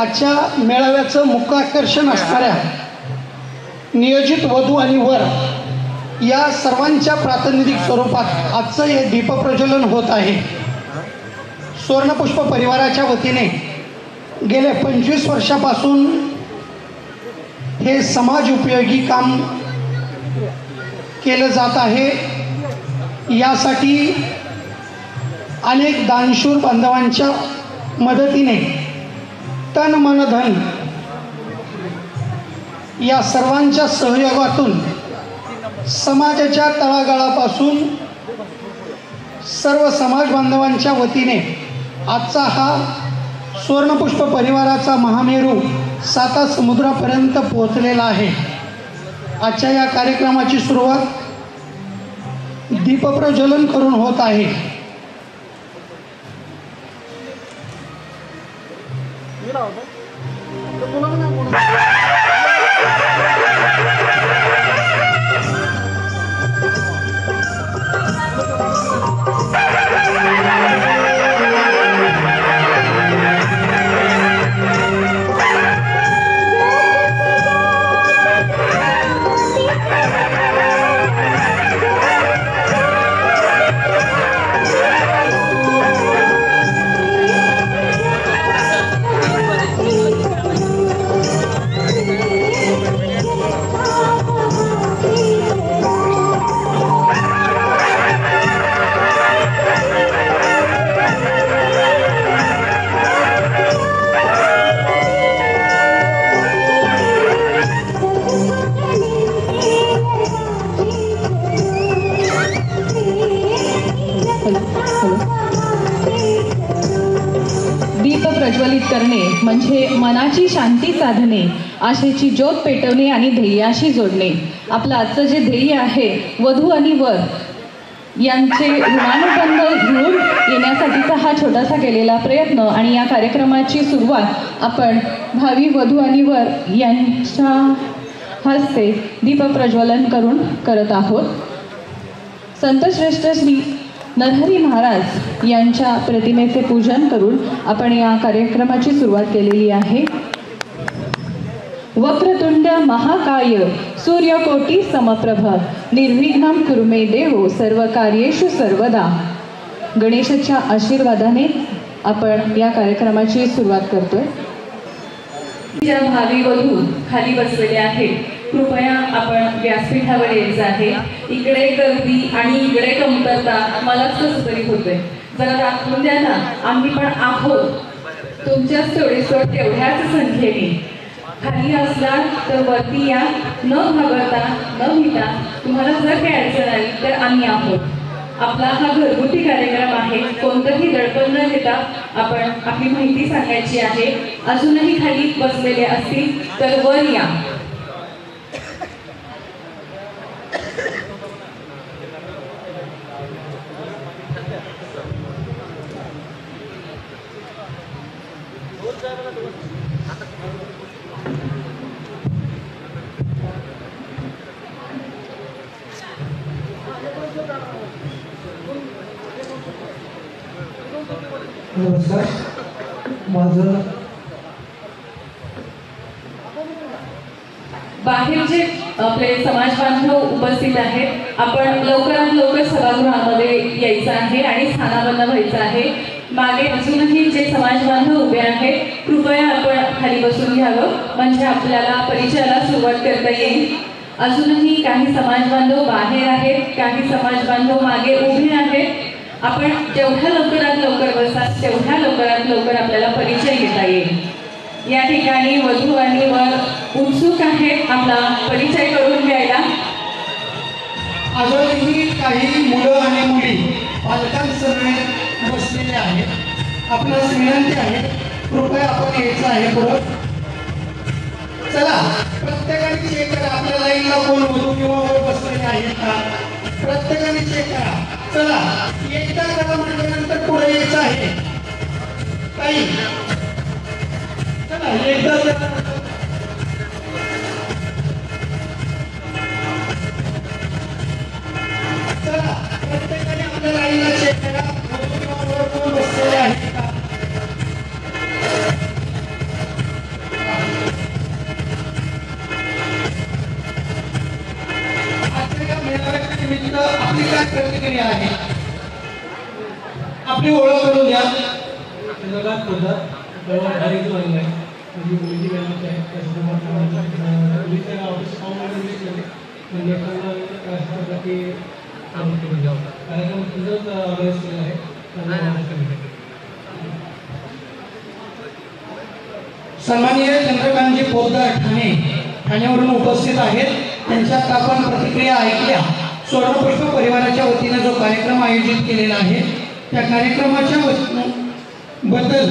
आजच्या मेळाव्याचं मुख्य आकर्षण असणाऱ्या नियोजित वधू आणि वर या सर्वांच्या प्रातिनिधिक स्वरूपात आजचं हे दीपप्रज्वलन होत आहे। सुवर्णपुष्प परिवाराच्या वतीने गेल्या 25 वर्षापासून हे समाज उपयोगी काम केलं जात आहे। यासाठी अनेक दानशूर बांधवांच्या मदतीने तन मन धन या सर्वांच्या सहयोगातून समाजाच्या तळागाळापासून सर्व समाज बांधवांच्या वतीने आजचा हा सुवर्णपुष्प परिवाराचा महामेरू 7 समुद्रापर्यंत पोहोचलेला आहे। आजच्या या कार्यक्रमाची सुरुवात दीपप्रज्वलन करून होत आहे। दीप प्रज्वलित करणे म्हणजे मनाची शांती साधणे, आशेची ज्योत पेटवणे आणि ध्येयाशी जोडणे। आपलं आजचं जे ध्येय आहे वधू आणि वर यांचे ऋणानुबंध घेऊन येण्यासाठीचा हा छोटासा केलेला प्रयत्न आणि या कार्यक्रमाची सुरुवात आपण भावी वधू आणि वर यांच्या हस्ते दीप प्रज्वलन करून करत आहोत। संतश्रेष्ठ श्री नरहरी महाराज यांच्या प्रतिमेचे पूजन करून आपण या कार्यक्रमाची सुरुवात केलेली आहे। वक्रतुंड महाकाय सूर्यकोटी समप्रभ निर्विघ्नं कुरु मे देव सर्व कार्येषु सर्वदा। गणेशाच्या आशीर्वादाने आपण या कार्यक्रमाची सुरुवात करतोय। ज्या भावी वधू खाली बसलेले आहेत कृपया आपण व्यासपीठावर यायचं आहे। इकडे गर्दी आणि इकडे कमतरता मला कसं तरी होतंय, जरा दाखवून द्या ना, आम्ही पण आहोत तुमच्याच तेवढ्याच संख्येने। खाली असला तर वरती या, न घाबरता न भीता। तुम्हाला जर काही अडचण आली तर आम्ही आहोत। आपला हा घरगुती कार्यक्रम आहे, कोणतंही दडपण न घेता आपण आपली माहिती सांगायची आहे। अजूनही खाली बसलेले असतील तर वर या। नमस्कार, माझं बाहेर जे आपले समाज बांधव उपस्थित आहेत आपण लवकरात लवकर सभागृहामध्ये यायचं आहे आणि स्थानापन्न व्हायचं आहे। मागे अजूनही जे समाज बांधव उभे आहेत कृपया आपण खाली बसून घ्यावं म्हणजे आपल्याला परिचयाला सुरुवात करता येईल। अजूनही काही समाज बांधव बाहेर आहेत, काही समाज बांधव मागे उभे आहेत। आपण जेवढ्या लवकरात लवकर बसाल तेवढ्या लवकरात लवकर आपल्याला परिचय घेता येईल। या ठिकाणी वधू आणि वर उत्सुक आहेत आपला परिचय करून घ्यायला। अजूनही काही मुलं आणि मुली पालकांसमवेत बसलेले आहेत। आपणास विनंती आहे कृपया आपण यायचं आहे पुढं। चला प्रत्येकाने चेक करा आपल्या लाईनला कोण वधू किंवा वर बसलेले आहेत का, प्रत्येकाने चेक करा। चला एकदा करा म्हटल्यानंतर पुढे यायचं आहे ताई। चला एकदा चला प्रत्येकाने आपल्या लाईनला चेक करा वधू किंवा वर कोण बसलेले आहेत का। आपली काय प्रतिक्रिया आहे? आपली ओळख करून द्या. चंद्रकांत पोद्दार हरित वांग आहे. माझी मुलगी मॅनेज आहे. त्याच्यासोबत मुलीच्या ऑफिस पाहून म्हणजे राष्ट्रपती कार्यक्रम तुझंच ऑर्गनाईज केलेला आहे. सन्माननीय चंद्रकांतजी पोद्दार ठाण्यावरून उपस्थित आहेत. त्यांच्यात आपण प्रतिक्रिया ऐकल्या. स्वर्णपुष्प परिवाराच्या वतीने जो कार्यक्रम आयोजित केलेला आहे त्या कार्यक्रमाच्या बद्दल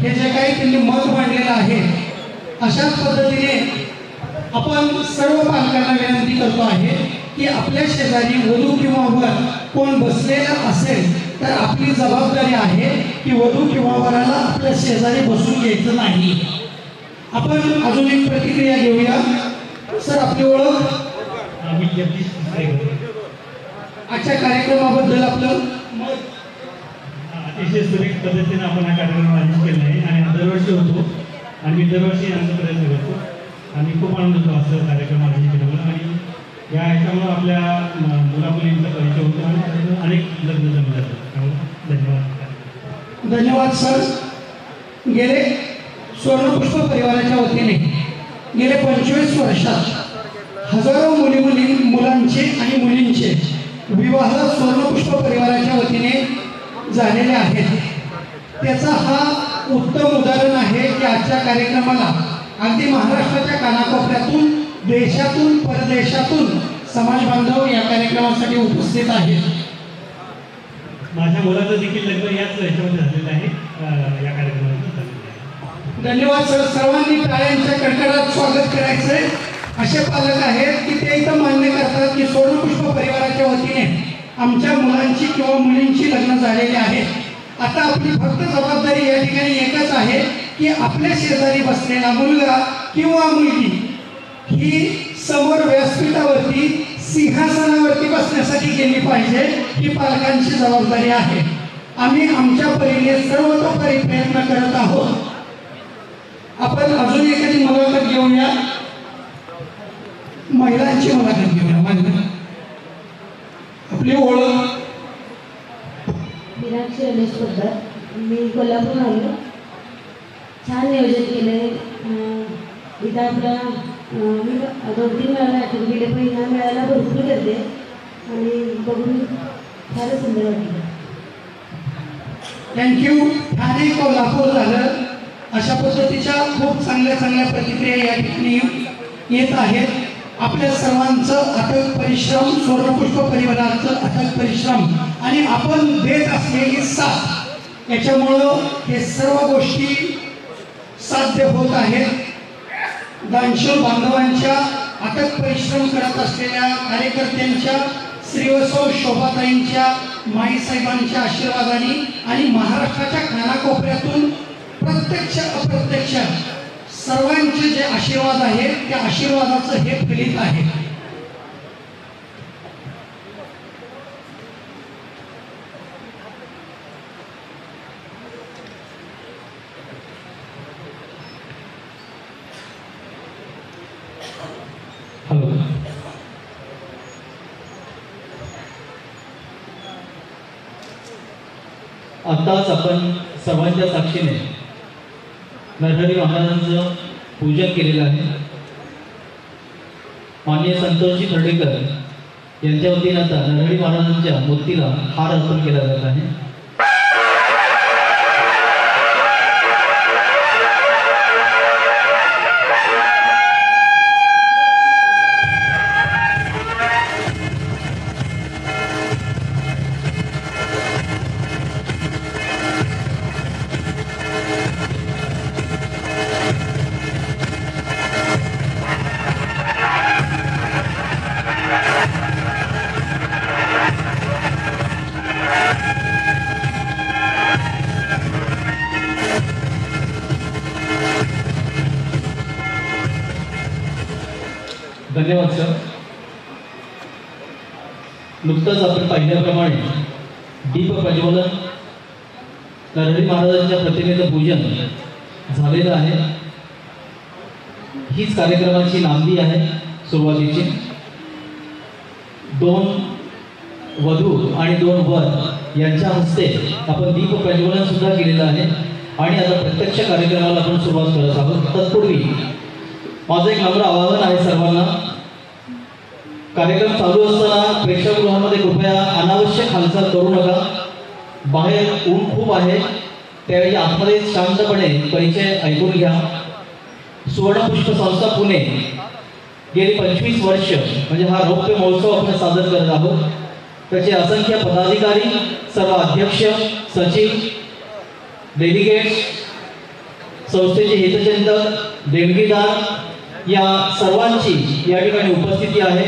हे जे काही त्यांनी मत मांडलेलं आहे अशाच पद्धतीने आपण सर्व पालकांना विनंती करतो आहे की आपल्या शेजारी वधू किंवा वर कोण बसलेला असेल तर आपली जबाबदारी आहे की वधू किंवा वराला आपल्या शेजारी बसून घ्यायचं नाही. आपण अजून एक प्रतिक्रिया घेऊया. सर, आपली ओळख? आजच्या कार्यक्रमाबद्दल आपलं मत? अतिशय सुरेख पद्धतीने आपण हा कार्यक्रम आयोजित केला आहे आणि दरवर्षी होतो आणि मी दरवर्षी आमचा प्रयत्न करतो आणि खूप आनंद होतो असं कार्यक्रम आयोजित केल्यामुळे. आणि या ह्याच्यामुळं आपल्या मुलामुलींचा परिचय होतो आणि अनेक लग्न जमले जातात. धन्यवाद. धन्यवाद सर. गेले स्वर्णपुष्प परिवाराच्या वतीने गेले 25 वर्षात हजारो मुलांचे आणि मुलींचे विवाह स्वर्णपुष्प परिवाराच्या वतीने झालेले आहेत. त्याचा हा उत्तम उदाहरण आहे की आजच्या कार्यक्रमाला अगदी महाराष्ट्राच्या कानाकोपऱ्यातून, देशातून, परदेशातून समाज बांधव या कार्यक्रमासाठी उपस्थित आहेत. माझ्या मुलाचं देखील लग्न याच ह्याच्यामध्ये झालेलं आहे. या कार्यक्रमामध्ये झालेलं आहे. धन्यवाद सर. सर्वांनी टाळ्यांच्या कडकडात स्वागत करायचंय. असे पालक आहेत की ते इथं मान्य करतात की स्वर्णपुष्प परिवाराच्या वतीने आमच्या मुलांची किंवा मुलींची लग्न झालेली आहेत. आता आपली फक्त जबाबदारी या ठिकाणी एकच आहे की आपल्या शेजारी बसलेला मुलगा किंवा मुलगी ही समोर व्यासपीठावरती सिंहासनावरती बसण्यासाठी गेली पाहिजे ही पालकांची जबाबदारी आहे. आम्ही आमच्या परीने सर्वतोपरी प्रयत्न करत आहोत. आपण अजून एखादी मुलाखत घेऊया. महिलांची मुलाखत घेऊया. आपली ओळख? मीनाक्षी रमेश पोद्दार. मी कोल्हापूर आलो. छान नियोजन केलं आहे. इथं आपला मी 2-3 वेळा अटेंड केले पण ह्या मेळ्याला भरपूर गर्दी आहे आणि बघून फारच सुंदर वाटलं. थँक्यू. ठाणे कोल्हापूर झालं. अशा पद्धतीच्या खूप चांगल्या प्रतिक्रिया या ठिकाणी येत आहेत. आपल्या सर्वांचं अथक परिश्रम, स्वर्णपुष्प परिवाराचं अथक परिश्रम आणि आपण देत असलेली साथ याच्यामुळं हे सर्व गोष्टी साध्य होत आहेत. दानशूर बांधवांच्या अथक परिश्रम करत असलेल्या कार्यकर्त्यांच्या, श्रीवत्सव शोभाताईंच्या, माईसाहेबांच्या आशीर्वादाने आणि महाराष्ट्राच्या कानाकोपऱ्यातून प्रत्यक्ष अप्रत्यक्ष सर्वांचे जे आशीर्वाद आहेत त्या आशीर्वादाचं हे फलित आहे. हॅलो. आत्ताच आपण सर्वांच्या साक्षीने नरहरी महाराजांचं पूजन केलेलं आहे. माननीय संतोषजी खर्डेकर यांच्या वतीने आता नरहरी महाराजांच्या मूर्तीला हार अर्पण केला जात आहे. धन्यवाद सर. नुकतंच आपण पाहिल्याप्रमाणे दीप प्रज्वलन, नरहरी महाराजांच्या प्रतिमेचं पूजन झालेलं आहे. हीच कार्यक्रमाची नांदी आहे सुरुवातीची. 2 वधू आणि 2 वर यांच्या हस्ते आपण दीप प्रज्वलन सुद्धा केलेलं आहे आणि आता प्रत्यक्ष कार्यक्रमाला आपण सुरुवात करत आहोत. तत्पूर्वी माझं एक नम्र आवाहन आहे सर्वांना, कार्यक्रम चालू असताना प्रेक्षकगृहामध्ये कृपया अनावश्यक हालचाल करू नका. बाहेर ऊन खूप आहे, त्यावेळी आतमध्ये शांतपणे परिचय ऐकून घ्या. सुवर्णपुष्प संस्था पुणे गेली 25 वर्ष म्हणजे हा रौप्य महोत्सव आपण सादर करत आहोत. त्याचे असंख्य पदाधिकारी, सर्व अध्यक्ष, सचिव, डेलिगेट्स, संस्थेचे हितचिंतक, देणगीदार या सर्वांची या ठिकाणी उपस्थिती आहे.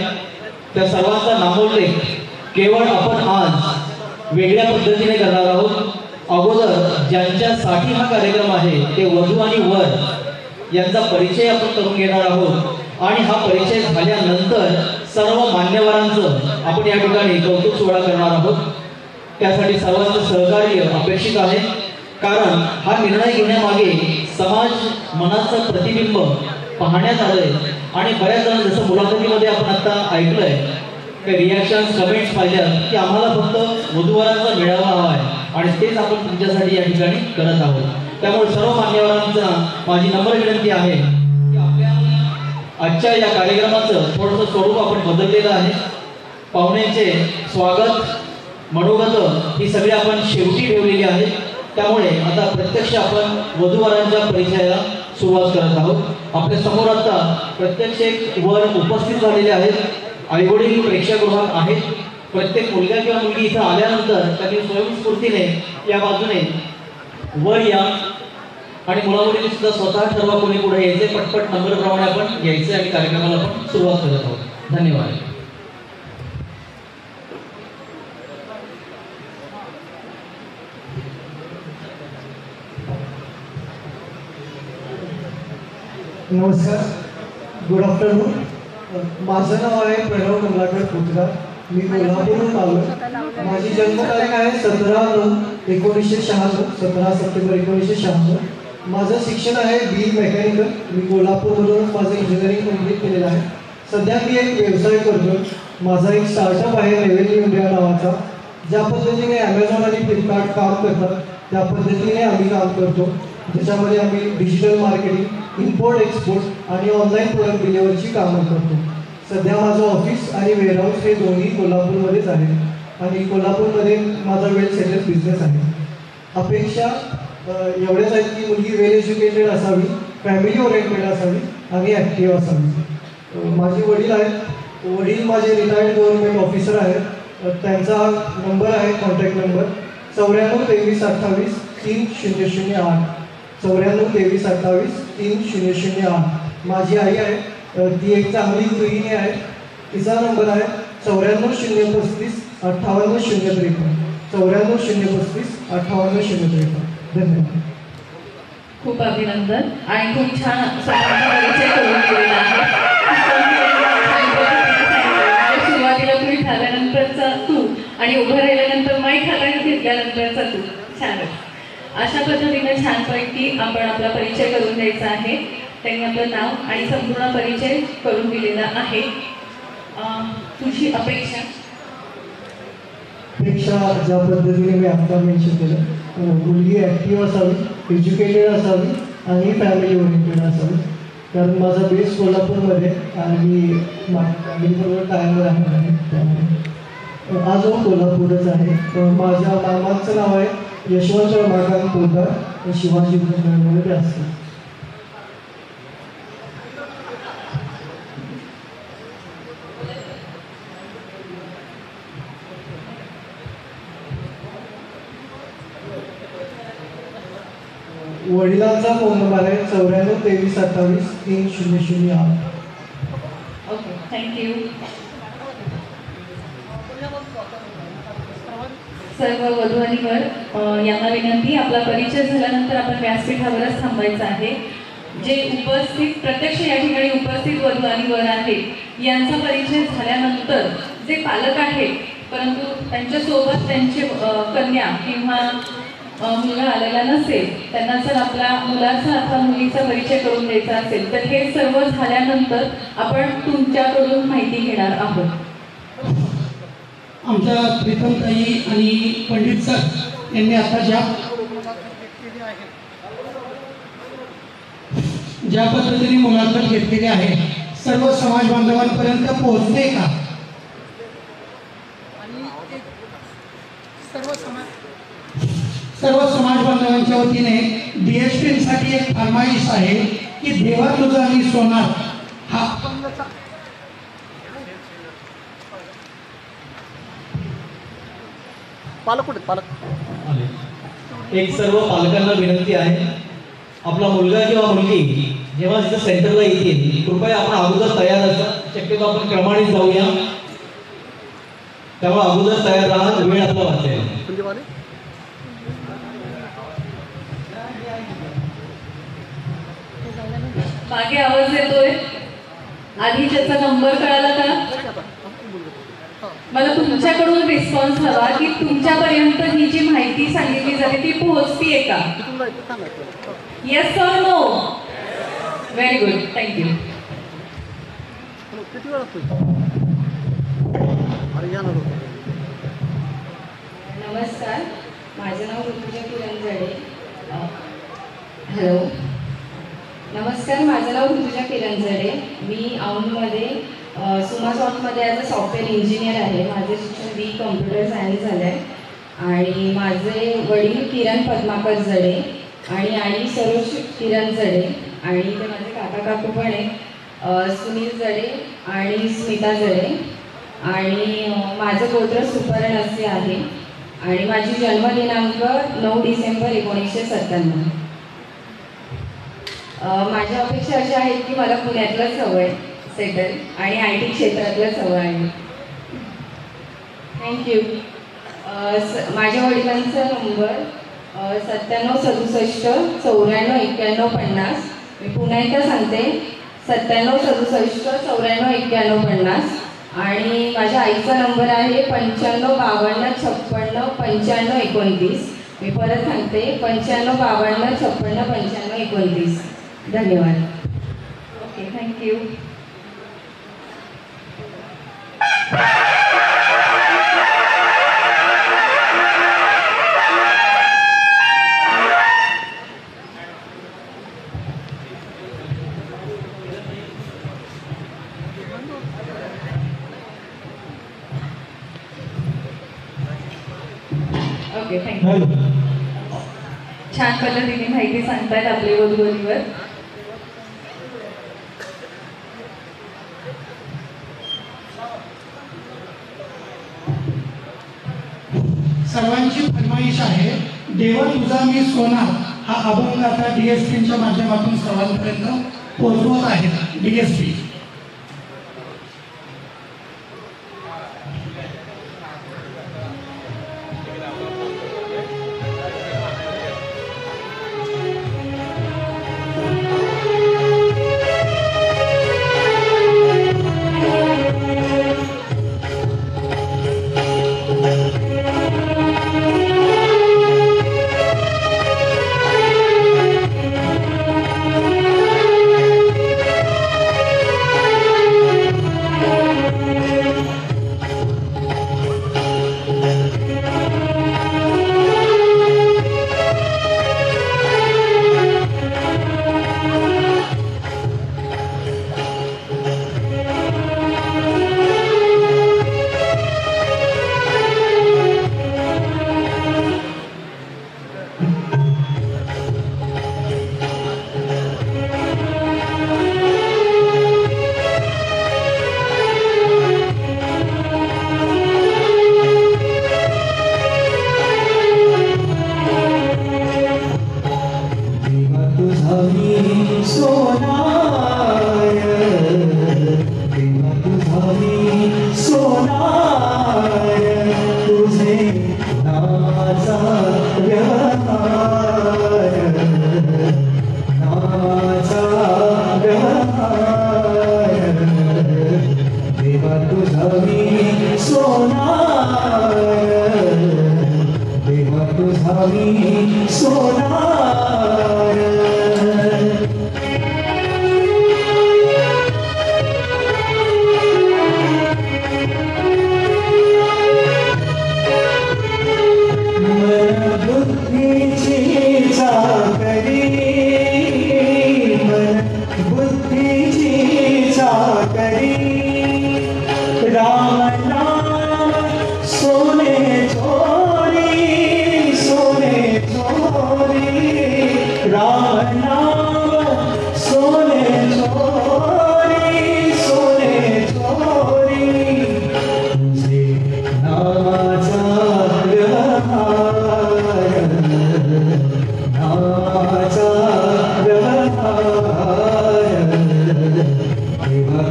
त्या सर्वांचा नामोल्लेख केवळ आपण आज वेगळ्या पद्धतीने करणार आहोत. अगोदर ज्यांच्यासाठी हा कार्यक्रम आहे ते वधू आणि वर यांचा परिचय आपण करून घेणार आहोत आणि हा परिचय झाल्यानंतर सर्व मान्यवरांचं आपण या ठिकाणी कौतुक सोहळा करणार आहोत. त्यासाठी सर्वांचं सहकार्य अपेक्षित आहे, कारण हा निर्णय घेण्यामागे समाज मनाचं प्रतिबिंब पाहण्यात आलंय आणि बऱ्याच जण जसं मुलाखतीमध्ये आपण आता ऐकलंय काही रिॲक्शन्स, कमेंट्स पाहिल्यात की आम्हाला फक्त वधूवरांचा मेळावा हवा आहे आणि तेच आपण तुमच्यासाठी या ठिकाणी करत आहोत. त्यामुळे सर्व मान्यवरांचा माझी नम्र विनंती आहे की आपल्या आजच्या या कार्यक्रमाचं थोडंसं स्वरूप आपण बदललेलं आहे. पाहुण्यांचे स्वागत, मनोगत ही सगळी आपण शेवटी ठेवलेली आहे. त्यामुळे आता प्रत्यक्ष आपण वधूवरांच्या परिचयाला सुरुवात करत आहोत. आपल्या समोर आता प्रत्यक्ष एक वर उपस्थित झालेले आहेत. आईवडील प्रेक्षकगृहात आहेत. प्रत्येक मुलगा किंवा मुलगी इथं आल्यानंतर त्यांनी स्वयंस्फूर्तीने या बाजूने वर या आणि मुलामुलींनी सुद्धा स्वतः ठरवा कोणी पुढे यायचे. पटपट नंबरप्रमाणे आपण यायचे आणि कार्यक्रमाला आपण सुरुवात करत आहोत. धन्यवाद. नमस्कार, गुड आफ्टरनून. माझं नाव आहे प्रणव कमलाकर पुत्रा. मी कोल्हापूरहून आलो. माझी जन्मतारीख आहे 17/9/1996, 17 सप्टेंबर 1996. माझं शिक्षण आहे BE मेकॅनिकल. मी कोल्हापूरमधूनच माझं इंजिनिअरिंग कंप्लीट केलेलं आहे. सध्या मी एक व्यवसाय करतो. माझा एक स्टार्टअप आहे रेव्हेन्यू इंडिया नावाचा. ज्या पद्धतीने ॲमेझॉन आणि फ्लिपकार्ट काम करतात त्या पद्धतीने आम्ही काम करतो. ज्याच्यामध्ये आम्ही डिजिटल मार्केटिंग, इम्पोर्ट एक्सपोर्ट आणि ऑनलाईन प्रोडक्ट डिलिव्हरीची कामं करतो. सध्या माझं ऑफिस आणि वेअरहाऊस हे दोन्ही कोल्हापूरमध्येच आहे आणि कोल्हापूरमध्ये माझा वेल सेटल बिझनेस आहे. अपेक्षा एवढ्याच आहेत की मुलगी वेल एज्युकेटेड असावी, फॅमिली ओरिएंटेड असावी आणि ॲक्टिव्ह असावी. माझे वडील आहेत. वडील माझे रिटायर्ड गव्हर्नमेंट ऑफिसर आहेत. त्यांचा नंबर आहे, कॉन्टॅक्ट नंबर 94 23 28 3008, 94 23 28 3008. माझी आई आहे, ती एक चांगली गृहिणी आहे. तिचा नंबर आहे 94 035 58 053, 94 035 58 053. धन्यवाद. खूप अभिनंदन आणि खूप छान स्वतःचा परिचय करून दिलेला आहे. सुरुवातीला तुम्ही झाल्यानंतरचा तू आणि उभं राहिल्यानंतर माईक हातात घेतल्यानंतरचा तू. छानच. अशा पद्धतीने छानपैकी आपण आपला परिचय करून द्यायचा आहे. त्यांनी आपलं नाव आणि संपूर्ण परिचय करून दिलेला आहे. तुझी अपेक्षा ज्या पद्धतीने मी आता मेन्शन केलं, मुलगी ॲक्टिव्ह असावी, एज्युकेटेड असावी आणि फॅमिली ओरिएंटेड असावी. कारण माझा बेस कोल्हापूरमध्ये आणि फॅमिलीबरोबर कायम राहणार आहे. त्यामुळे आज कोल्हापूरच आहे. माझ्या मामाचं नाव आहे यशवंत रमाकांत पोदार, शिवाजी नगरमध्ये असते. वडिलांचा फोन नंबर आहे 94 23 28 3008. Okay, thank you. सर्व वधू आणि वर यांना विनंती, आपला परिचय झाल्यानंतर आपण व्यासपीठावरच थांबायचं आहे. जे उपस्थित प्रत्यक्ष या ठिकाणी उपस्थित वधू आणि वर आहेत यांचा परिचय झाल्यानंतर जे पालक आहेत परंतु त्यांच्यासोबत त्यांचे कन्या किंवा मुलगा आलेला नसेल, त्यांना जर आपल्या मुलाचा अथवा मुलीचा परिचय करून द्यायचा असेल तर हे सर्व झाल्यानंतर आपण तुमच्याकडून माहिती घेणार आहोत. आमच्या प्रीतमताई आणि पंडित सर यांनी आता ज्या पद्धतीने मुलाखत घेतलेली आहे सर्व समाज बांधवांपर्यंत पोहोचते का? सर्व समाज बांधवांच्या वतीने DSP-साठी एक फरमाईश आहे की देवा तुझा मी सोनार हा एक सर्व पालकांना विनंती आहे, आपला मुलगा किंवा मुलगी जेव्हा तिथं सेंटरला येतील कृपया आपण अगोदर तयार असा, शक्यतो आपण क्रमाने जाऊया, त्यामुळे अगोदर तयार राहा, वेळ आपला वाचेल. मागे आवाज येतोय, आधी त्याचा नंबर कळाला का? मला तुमच्याकडून रिस्पॉन्स हवा की तुमच्यापर्यंत ही जी माहिती सांगितली जाते ती पोहोचतीये का? Yes or no? Very good, thank you. नमस्कार, माझं नाव ऋतुजा किरण जडे. हॅलो, नमस्कार, माझं नाव ऋतुजा किरण जडे. मी औंधमध्ये सुमा सॉफ्टमध्ये ॲज अ सॉफ्टवेअर इंजिनियर आहे. माझे शिक्षण बी कम्प्युटर सायन्स झालं आहे आणि माझे वडील किरण पद्माकर जडे आणि आई सरोज किरण जडे आणि ते माझे काका काकू पण आहे, सुनील जडे आणि स्मिता जडे आणि माझं गोत्र सुपर्ण असे आहे आणि माझी जन्मदिनांक 9 डिसेंबर 1997. माझ्या अपेक्षा अशा आहेत की मला पुण्यातलंच हवं आहे सेटल आणि IT क्षेत्रातलंच हवं आहे. थँक्यू. माझ्या वडिलांचा नंबर 9767 94 91 50. मी पुन्हा एकदा सांगते, 9767 94 91 50 आणि माझ्या आईचा नंबर आहे 95 52 56 95 29. मी परत सांगते 95 52 56 95 29. धन्यवाद. Okay, thank you. Okay, thank you. छान पद्धतीने माहिती सांगतायत आपले वधूवरीवर. सर्वांची फरमाईश आहे, देवा तुझा मी सोनार हा अभंग आता DSP-च्या माध्यमातून सर्वांपर्यंत पोहोचवत आहेत. DSP.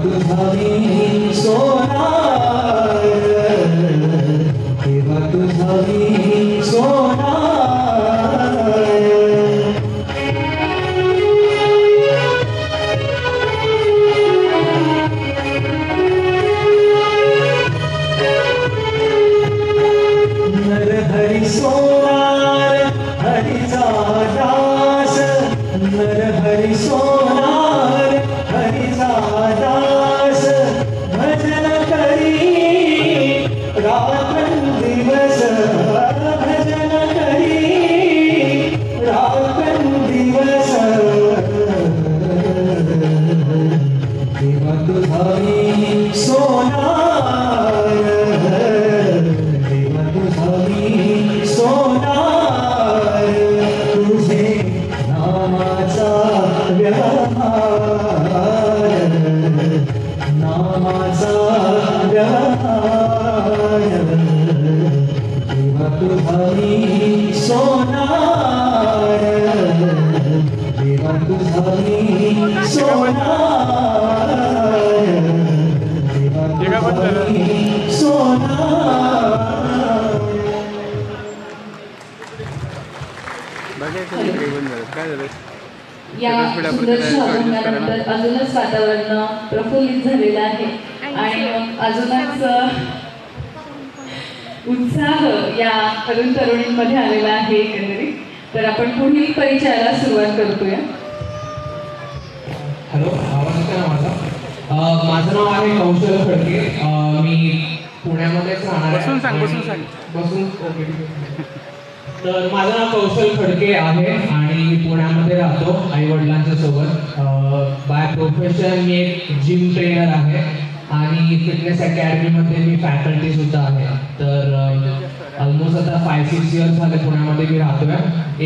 तुझा मी सोनार, देवा तुझा मी सोनार. हरि सोनार हरिचा दास, नर हरि सोनार हरिचा दास, भजन करी रात्रंदिवस, भजन करी रात्रंदिवस. देवा तुझा मी सोनार, सोनार, तुझे नामाचा व्यवहार, नामाचा व्यवहार. देवा तुझा मी सोनार, देवा तुझा मी सोनार, देवा तुझा मी सोनार. या सुंदरशा अभंगानंतर अजूनच वातावरण प्रफुल्लित झालेलं आहे आणि अजूनच उत्साह या तरुण तरुणींमध्ये आलेला आहे एकंदरीत. तर आपण पुढील परिचयाला सुरुवात करूया. हॅलो, आवाज येतो ना माझा? माझं नाव आहे कौशल खडके. मी पुण्यामध्येच राहणार आहे. बसून ओके. तर माझं नाव कौशल खडके आहे आणि मी पुण्यामध्ये राहतो आई वडिलांच्या सोबत. बाय प्रोफेशन मी एक जिम ट्रेनर आहे आणि फिटनेस अकॅडमीमध्ये मी फॅकल्टी सुद्धा आहे. तर ऑलमोस्ट आता 5-6 इयर्स झाले पुण्यामध्ये मी राहतोय.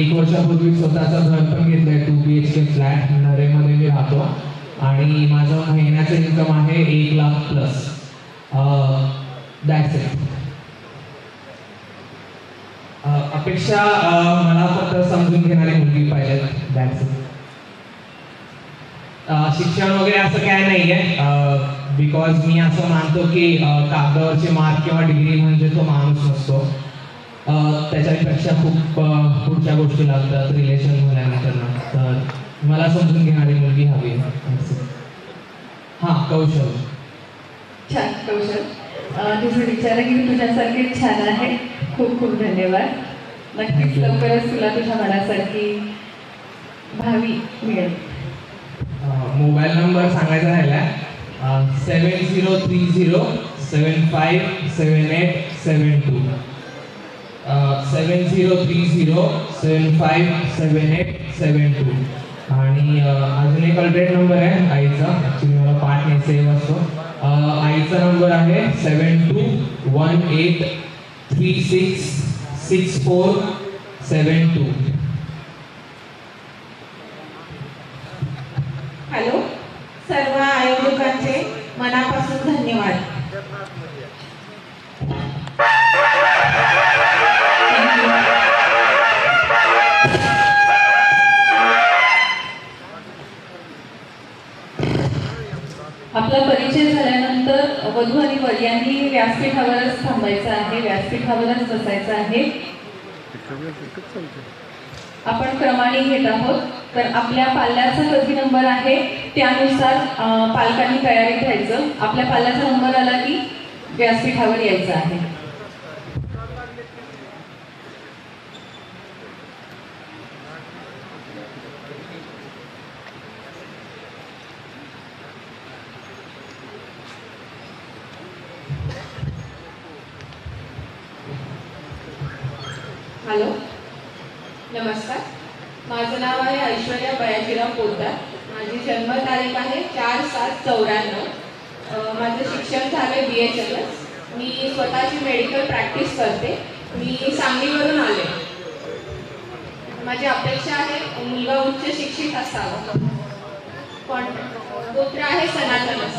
1 वर्षापूर्वी स्वतःचं घर पण घेतलंय, 2 BHK फ्लॅट नरेमध्ये मी राहतो आणि माझं महिन्याचं इन्कम आहे 1 लाख प्लस. That's it. अपेक्षा मला फक्त समजून घेणारी मुलगी पाहिजे. That's it. शिक्षण वगैरे असं काय नाही आहे, बिकॉज मी असं मानतो की कागदावरचे मार्क किंवा डिग्री म्हणजे तो माणूस नसतो. त्याच्यापेक्षा खूप पुढच्या गोष्टी लागतात रिलेशन झाल्यानंतर. तर मला समजून घेणारी मुलगी हवी. हां, कौशल. छान कौशल, तुझं विचारही तुझ्यासारखे छान आहे. खूप खूप धन्यवाद. नक्कीच लवकरच तुला तुझ्या मनासारखी भावी मिळेल. मोबाईल नंबर सांगायचा राहिला. 7030757872. 7030757872. आणि अजून एक अल्टरनेट नंबर आहे आईचा. ॲक्च्युली मला पाठ नाही सेव्ह असतो. आईचा नंबर आहे 7218366472. हॅलो, सर्व आयोजकांचे मनापासून धन्यवाद. आपला परिचय झाल्यानंतर वधू आणि वर यांनी व्यासपीठावरच थांबायचं आहे, व्यासपीठावरच बसायचं आहे. आपण क्रमाने घेत आहोत. तर आपल्या पाल्याचा कधी नंबर आहे त्यानुसार पालकांनी तयारीत राहायचं. आपल्या पाल्याचा नंबर आला की व्यासपीठावर यायचं आहे. हॅलो, नमस्कार. माझं नाव आहे ऐश्वर्या बयाजीराव पोद्दार. माझी जन्मतारीख आहे 4/7/94. माझं शिक्षण झालं BHMS. मी स्वतःची मेडिकल प्रॅक्टिस करते. मी सांगलीवरून आले. माझी अपेक्षा आहे मुलगा उच्च शिक्षित असावा. गोत्र आहे सनातनस.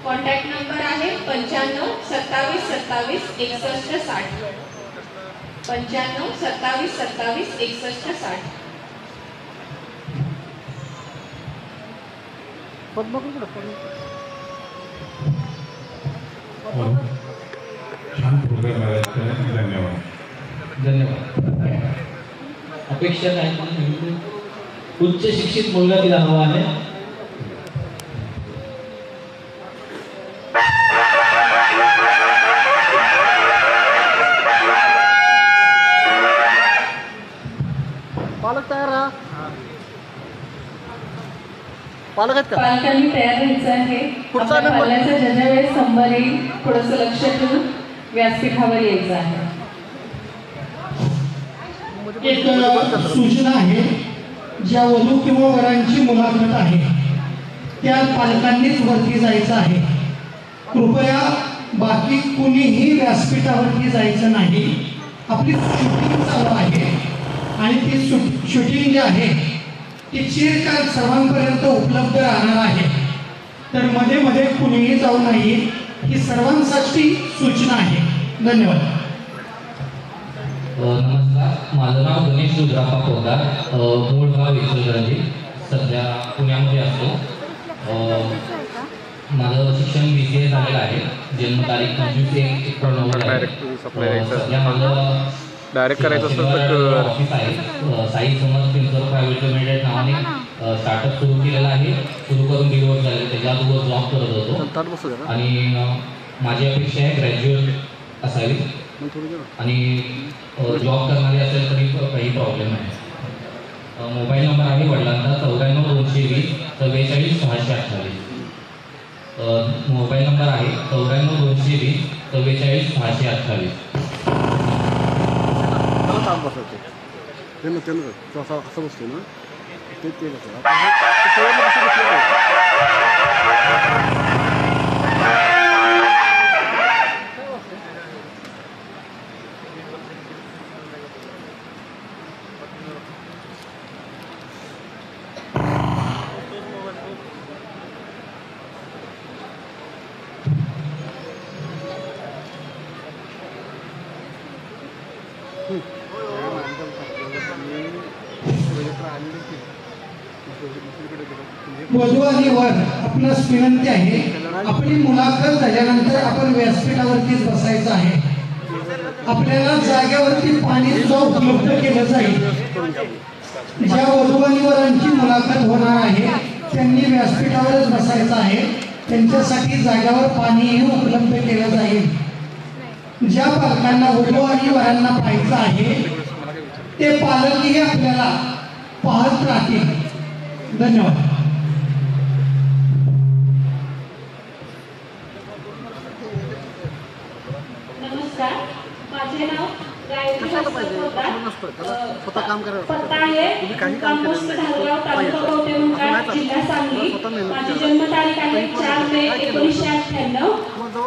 कॉन्टॅक्ट नंबर आहे 95 27 27 61 60. 95 27 27 61 60. छान प्रोग्राम आहे. धन्यवाद. धन्यवाद. अपेक्षा काय? उच्च शिक्षित मुलगा तिला हवा आहे. पालक तयार राहा. पालक आहेत का? पालकांनी तयार राहायचं आहे. पुढचा आपल्या नंबर. पाल्याचा ज्या वेळेस संबर येईल थोडंसं लक्ष ठेवून व्यासपीठावर यायचं आहे. एक सूचना आहे, ज्या वधू किंवा वरांची मुलाखत आहे त्या पालकांनीच वरती जायचं आहे. कृपया बाकी कुणीही व्यासपीठावरती जायचं नाही. आपली शूटिंग चालू आहे आणि ती शूटिंग जी आहे ती चिरकाल सर्वांपर्यंत उपलब्ध राहणार आहे. तर मध्ये मध्ये कुणीही जाऊ नये, ही सर्वांसाठी सूचना आहे. धन्यवाद. नमस्कार, माझं नाव गणेश रुद्राप्पा पोद्दार, मूळ गाव इचलकरंजी, सध्या पुण्यामध्ये असतो. माझं शिक्षण BCA झालेलं आहे. जन्मतारीख 25/1/19 आहे. सध्या माझं डायरेक्ट करायचं असेल तर ऑफिस आहे. साई समर्थ फिन्सर्व प्रायव्हेट लिमिटेड नावाने स्टार्टअप सुरू केलेला आहे. सुरू करून 1.5 वर्ष झाले. त्याच्या अगोदर जॉब करत होतो आणि माझी अपेक्षा आहे ग्रॅज्युएट असावी आणि जॉब करणारे असेल तरी काही प्रॉब्लेम नाही. मोबाईल नंबर आहे वडिलांचा 94-220 44-628. मोबाईल नंबर आहे 94-220 44-628. असं बसतो ना ते वधू आणि वर आपणास विनंती आहे, आपली मुलाखत झाल्यानंतर आपण व्यासपीठावरतीच बसायचं आहे. आपल्याला जागेवरती पाणी सुद्धा उपलब्ध केलं जाईल. ज्या वधू आणि वरांची मुलाखत होणार आहे त्यांनी व्यासपीठावरच बसायचं आहे. त्यांच्यासाठी जागेवर पाणीही उपलब्ध केलं जाईल. ज्या पालकांना वधू आणि वरांना पाहायचं आहे ते पालकही आपल्याला पाहत राहतील. धन्यवाद. नमस्कार, माझे नाव गायत्री पोद्दार. पत्ता आहे कामोस्त धारगाव, तालुका कवठेमहांकाळ, जिल्हा सांगली. माझी जन्मतारीख आहे 4 मे 1998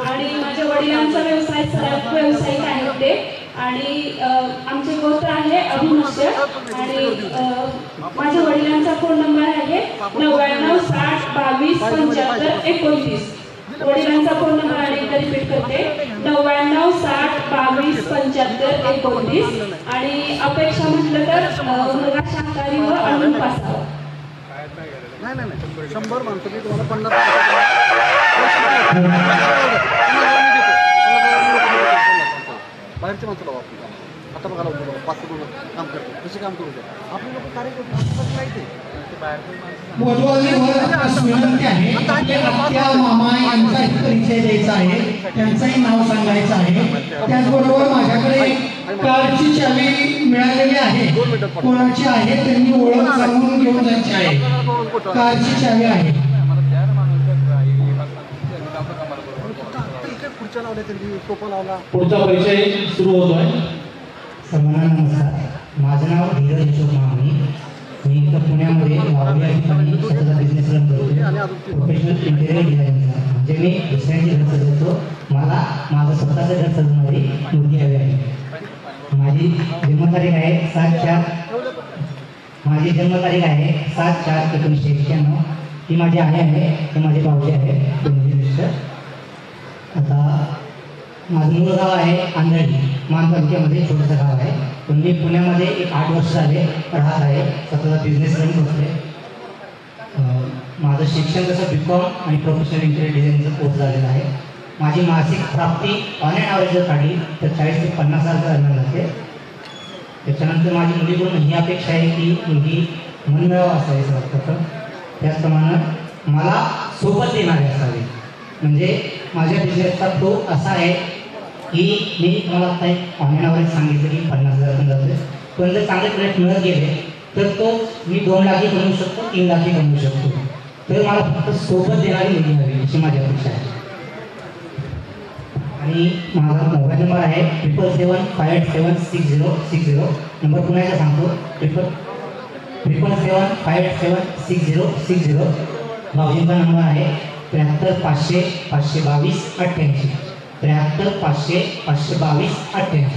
आणि माझ्या वडिलांचा व्यवसाय सराफ व्यावसायिक आहेत ते. आणि आमचे गोत्र आहे अभिमन्यू आणि माझ्या वडिलांचा फोन नंबर आहे 99 60 22 75 29. वडिलांचा फोन नंबर अनेकदा रिपीट करते 99 60 22 75 29. आणि अपेक्षा म्हटलं तर मुलगा शाकाहारी व अणून पासावा. नाही 100 माणसं मी तुम्हाला 50 बाहेरचे माणसं लावा. आता बघा 5 काम करतो कसे काम करू शकतो आपले लोक कार्यक्रम. वधू आणि वर आपणास विनंती आहे, आपले आत्या मामा यांचा परिचय द्यायचा आहे, त्यांचंही नाव सांगायचं आहे. त्याचबरोबर माझ्याकडे कारची चावी मिळालेली आहे. कोणाची आहे त्यांनी ओळख सांगून घेऊन जायची आहे. कारची चावी आहे. पुढचा परिचय सुरू होतोय. सर्वांना नमस्कार, माझं नाव धीरज अशोक मामणी. मी इथं पुण्यामध्ये वावडी या ठिकाणी स्वतःचा बिझनेस रन करतो. प्रोफेशनल इंटेरियर डिझायनरचा, म्हणजे मी दुसऱ्यांचे घर सजवतो. मला माझं स्वतःचं घर सजवणारी मुलगी हवी आहे. माझी जन्मतारीख आहे 7/4/1991. ती माझी आहे ते माझे भाऊजी आहे, दोन्ही मिस्टर. आता माझं मूळ गाव आहे आंधळी, मान तालुक्यामध्ये छोटंसं गाव आहे. पण मी पुण्यामध्ये एक 8 वर्ष झाले राहत आहे. स्वतःचा बिझनेस रन करतो आहे. माझं शिक्षण तसं BCom आणि प्रोफेशनल इंटेरियर डिझाईनचं कोर्स झालेलं आहे. माझी मासिक प्राप्ती ऑन अँड ॲव्हरेज जर काढली तर 40 ते 50,000 दरम्यान जाते. त्याच्यानंतर माझी मुलीकडून ही अपेक्षा आहे की मुलगी मनमिळावं असावी सर्वप्रथम. त्याचप्रमाणे मला सोबत देणारे असावे. म्हणजे माझ्या बिझनेसचा फ्लो असा आहे की मी तुम्हाला आता एक ऑन अँड ॲव्हरेज सांगितलं की 50,000 पण जाते. पण जर चांगले प्रोडक्ट मिळत गेले तर तो मी 2 लाखही कमवू शकतो, 3 लाखही कमवू शकतो. तर मला फक्त सोबत देणारी मुलगी हवी अशी माझी अपेक्षा आहे. आणि माझा मोबाईल नंबर आहे 777576060. नंबर पुन्हा एकदा सांगतो 777576060. भाऊजींचा नंबर आहे 73 500 522 88. 73 500 522 88.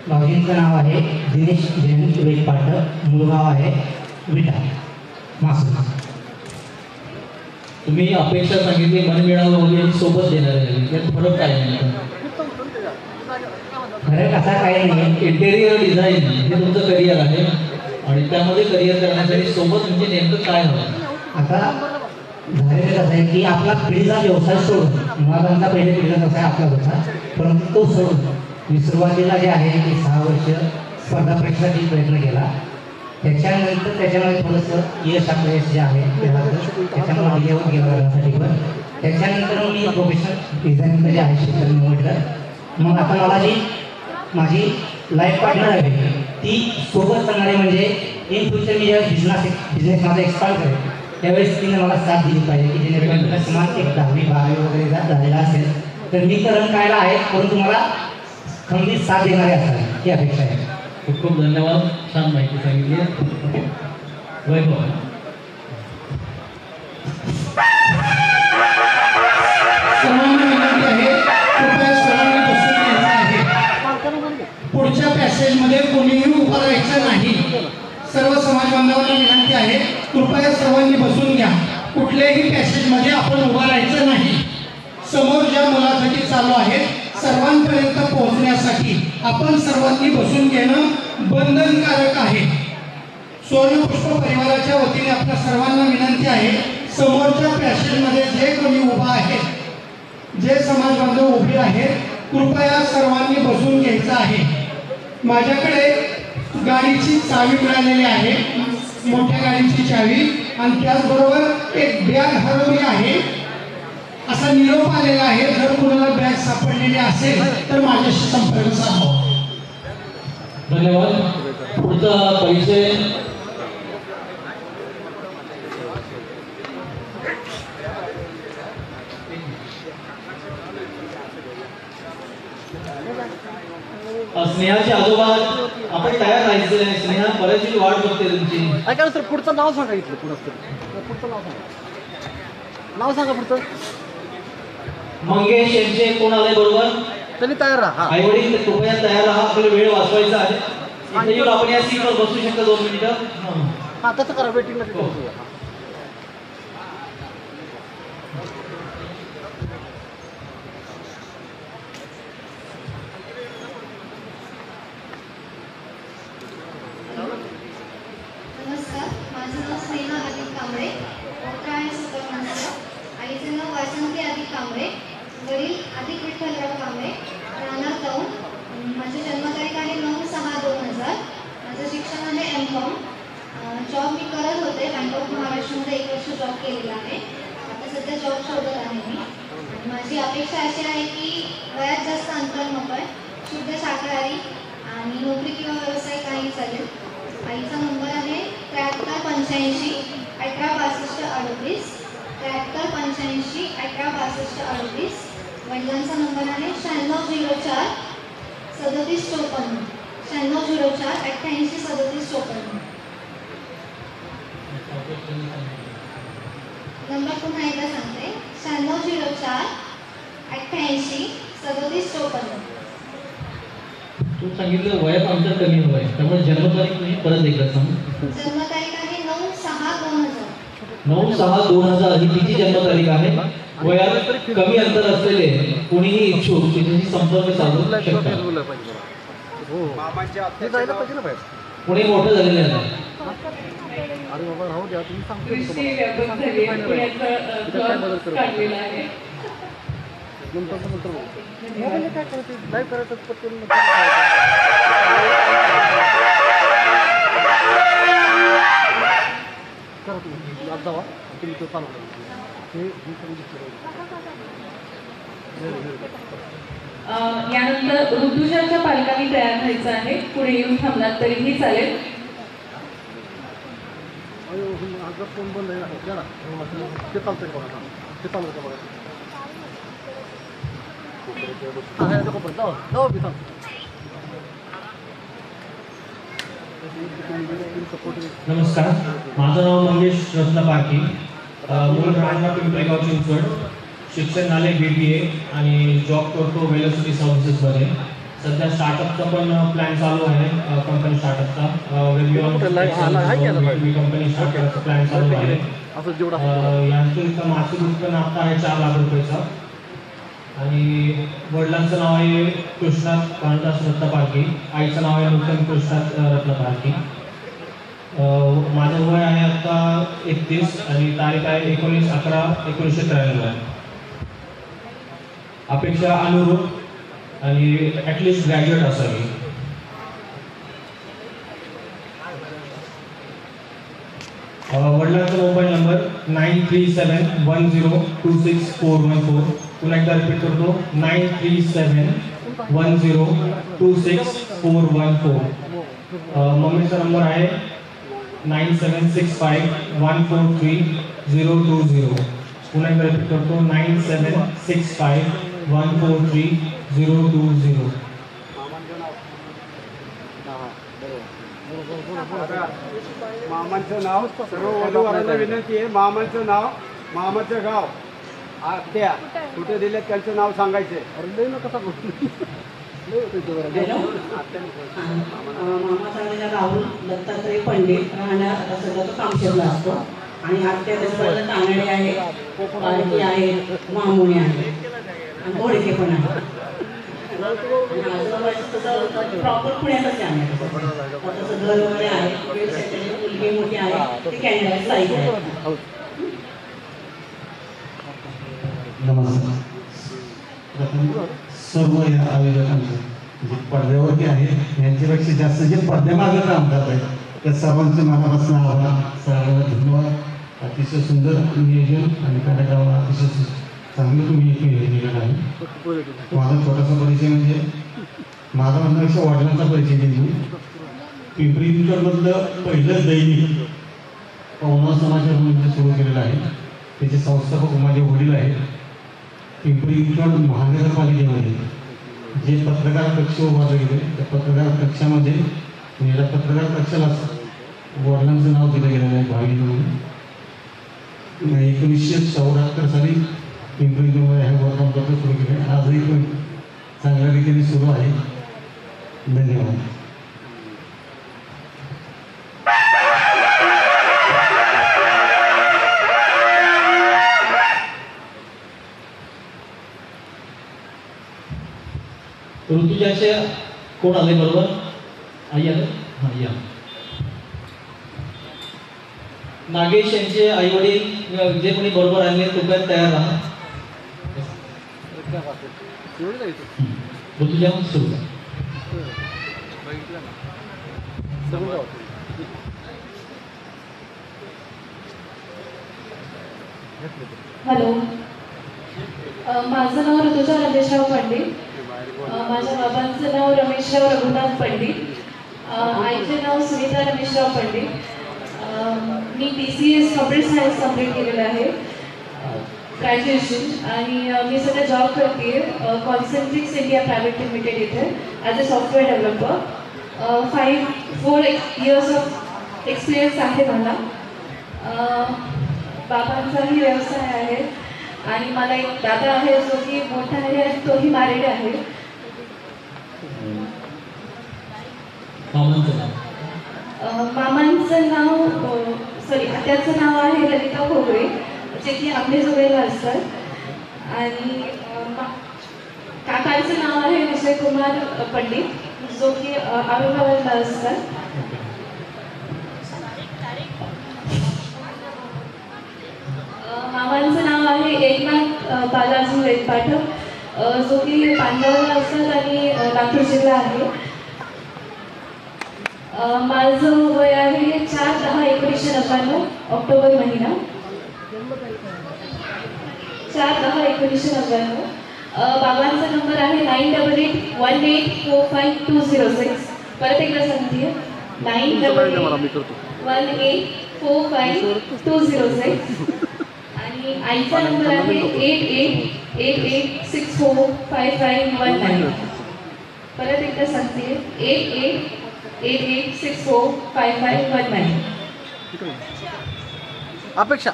भाऊजींचं नाव आहे दिनेश जयंत वेगपाटक. मूळगाव आहे विटा मासूर. तुम्ही अपेक्षा सांगितली मनमिळावं वगैरे सोबत देणार आहे, यात फरक काय आहे? फरक असा काही नाही. इंटेरियर डिझाईन हे तुमचं करिअर आहे आणि त्यामध्ये करिअर करण्यासाठी सोबत म्हणजे नेमकं काय हवं? आता झालेलं कसं आहे की आपला पिढीचा व्यवसाय सोडून मुलाबांचा पहिले पिढीचा व्यवसाय आपला होता, परंतु तो सोडून मी सुरुवातीला जे आहे की 6 वर्ष स्पर्धा परीक्षेसाठी प्रयत्न केला. त्याच्यानंतर त्याच्यामध्ये थोडंसं यश आपलं यश जे आहे ते झालं. त्याच्यामुळे डिलेवर गेला लग्नासाठी. पण त्याच्यानंतर मी प्रोफेशनल डिझाईनचं जे आहे शिक्षण निवडलं. मग आता मला जी माझी लाईफ पार्टनर आहे ती सोबत करणारी, म्हणजे इन फ्युचर मी जेव्हा बिझनेस माझा एक्सपांड करेल त्यावेळेस तिने मला साथ दिली पाहिजे की जेणेकरून किमान एक 10वी 12वी वगैरे झालेला असेल तर मी करण कायला आहे, परंतु मला खंबीर साथ देणारे असावे ही अपेक्षा आहे. खूप खूप धन्यवाद, छान माहिती सांगितली. वैभव सर्वांना विनंती आहे, कृपया सर्वांनी बसून घ्यायचं आहे. पुढच्या पॅसेजमध्ये कोणीही उभं राहायचं नाही. सर्व समाज बांधवांना विनंती आहे, कृपया सर्वांनी बसून घ्या. कुठल्याही पॅसेजमध्ये आपण उभं राहायचं नाही. समोर ज्या मुलाखती चालू आहेत सर्वांपर्यंत पोहोचण्यासाठी आपण सर्वांनी बसून घेणं बंधनकारक आहे. सुवर्णपुष्प परिवाराच्या वतीने आपल्या सर्वांना विनंती आहे, समोरच्या पॅसेजमध्ये जे कोणी उभा आहे, जे समाज बांधव उभे आहेत, कृपया सर्वांनी बसून घ्यायचं आहे. माझ्याकडे गाडीची चावी मिळालेली आहे, मोठ्या गाडीची चावी, आणि त्याचबरोबर एक बॅग हरवली आहे असा निरोप आलेला आहे. जर कोणाला बॅग सापडलेली असेल तर माझ्याशी संपर्क साधावा. धन्यवाद. पुढचा परिचय स्नेहाचे आजोबा आपण तयार राहायचं आहे. स्नेहा बऱ्याचशी वाट बघते तुमची. ऐका ना सर, पुढचं नाव सांगा. इथलं पुढचं नाव सांगा. नाव सांगा पुढचं. मंगेश यांचे कोण आले बरोबर? त्यांनी तयार राहा. आई वडील कृपया तयार राहा, आपल्याला वेळ वाचवायचा आहे. इथे येऊन आपण या सीटवर बसू शकता 2 मिनिटं. हा तसं करा, वेटिंगला बसूया. नमस्कार, माझं नाव स्नेहा अधिक कांबळे, मोठा आहे सुपरमानचं. आईचं नाव वासंती अधिक कांबळे, वडील अधिक विठ्ठलराव कांबळे, राहणार दौंड. माझी जन्मतारीख आहे 9/6/2000. माझं शिक्षण आहे M.Com. जॉब मी करत होते बँक ऑफ महाराष्ट्रमध्ये 1 वर्ष जॉब केलेला आहे. आता सध्या जॉब शोधत आहे मी. माझी अपेक्षा अशी आहे की वयात जास्त अंतर नको आहे, शुद्ध शाकाहारी, आणि नोकरी किंवा व्यवसाय काही चालेल. आईचा नंबर आहे 73 85 18 62 73 85 18 62. वडिलांचा नंबर आहे 9604 37 54 9604 88 37 54. नंबर पुन्हा एकदा सांगते 9604 88 37 54. तू सांगितलं वयात अंतर कमी हवं आहे, त्यामुळे जन्मतारीख तुम्ही परत एकदा सांग. जन्मतारीख आहे 9/6/2000. 9/6/2000 ही तिची जन्मतारीख आहे. वयात कमी अंतर असलेले कोणीही इच्छुक तिच्याशी संपर्क साधू शकतात. कोणी मोठं झालेले आहे अरे बाबा राहू द्या, तुम्ही सांगतो दृष्टी व्यापक झाली आहे. पुण्याचा ब्लॉग काढलेला आहे. नंतर काय करायचं, लाईव्ह करायचं पटकन. करा तुम्ही आज जावा, तुम्ही तो चालू करा. यानंतर ऋतुजाच्या पालकांनी तयार व्हायचं आहे. पुढे येऊन थांबलात तरीही चालेल. आज फोन बंद आहे ना, ते चालतंय बघा, ते चालू का बघा. नमस्कार, माझं नाव मंगेश रत्न पारखी, मूळ राहणार पिंपरी गाव चिंचवड. शिक्षण झाले BBA आणि जॉब करतो वेलोसिटी सर्व्हिसेसमध्ये. सध्या स्टार्टअपचा पण प्लॅन चालू आहे, कंपनी स्टार्टअपचा कंपनी स्टार्ट करायचा प्लॅन चालू आहे. यांचं मासिक उत्पन्न आता आहे 4 लाख रुपयाचा. आणि वडिलांचं नाव आहे कृष्णात कांतास रत्न पारखी, आईचं नाव आहे नूतन कृष्णात रत्न पारखी. माझं वय आहे आता 31 आणि तारीख आहे 19/11/1993 आहे. अपेक्षा अनुरूप आणि ॲटलिस्ट ग्रॅज्युएट असावी. वडिलांचा मोबाईल नंबर 9371026414. पुन्हा एकदा रिपीट करतो, 9371026414. मम्मीचा नंबर आहे 9765143020. पुन्हा एकदा रिपीट करतो, 9765143020. मामांचं नाव सर्व वधूवरांना विनंती आहे. मामांचं नाव, मामाचं गाव, आत्या कुठे दिले त्यांचं नाव सांगायचे. मामाचा राहुल दत्तात्रय पंडित, राहणार आता सध्या तो कामशेतला असतो. आणि आत्या दसऱ्याला कानडे आहे, पारखी आहे, मामुनी आहे आणि घोडके पण आहे. प्रॉपर पुण्यातच आहे. तसं घर वगैरे आहे, मुलगी मोठी आहे, ती कॅनडा साईज आहे. नमस्कार. प्रथम सर्व या आयोजकांचे जे पडद्यावरती आहेत यांच्यापेक्षा जास्त जे पडद्यामागे काम करत आहेत त्या सर्वांचे मनापासून आभार, सर्वांना धन्यवाद. अतिशय सुंदर नियोजन आणि कार्यक्रमाला अतिशय चांगलं तुम्ही केलेलं आहे. माझा छोटासा परिचय म्हणजे माझा म्हणण्यापेक्षा वडिलांचा परिचय देतो. पिंपरी चिंचवडमधलं पहिलं दैनिक पवनार समाचार सुरू केलेलं आहे. त्याचे संस्थापक माझे वडील आहेत. पिंपरी चिंचवड महानगरपालिकेमध्ये जे पत्रकार कक्ष उभारले गेले त्या पत्रकार कक्षामध्ये या पत्रकार कक्षाला वडिलांचं नाव दिलं गेलेलं आहे भावी म्हणून. 1974 साली पिंपरी चिंचवडमध्ये हे वर्तमानपत्र सुरू केले. आजही पण चांगल्या रीतीने सुरू आहे. धन्यवाद. ऋतुजाचे कोण आले बरोबर? आई आले? हां या. नागेश यांचे आई वडील जे कोणी बरोबर आले कृपया तयार राहा. ऋतुजा सुरू. हॅलो, माझं नाव ऋतुजा राजेशराव पंडित. माझ्या बाबांचं नाव रमेशराव रघुनाथ पंडित. आईचे नाव सुनीता रमेशराव पंडित. मी BCS कॉम्प्युटर सायन्स कंप्लीट केलेलं आहे, ग्रॅज्युएशन. आणि मी सध्या जॉब करते कॉन्सेंट्रिक्स इंडिया प्रायव्हेट लिमिटेड इथे as a software developer. 4 years of experience आहे मला. बाबांचाही व्यवसाय आहे आणि मला एक दादा आहे जो की मोठा आहे आणि तोही मॅरिड आहे. मामांचं नाव त्याचं नाव आहे ललिता खोबरे, जे की आपले जोडेला असतात. आणि काकांचं नाव आहे विजय कुमार पंडित, जो की औरंगाबादला असतात. पाठक जो की पांडवला असतात आणि लातूर जिल्हा आहे. माझं वय आहे 4/10/1999 ऑक्टोबर महिना 4/10/1999. बाबांचा नंबर आहे 9881845206. परत एकदा सांगते 9881845206. आणि आईचा नंबर आहे 8888645519. परत एकदा सांगते 8888645519.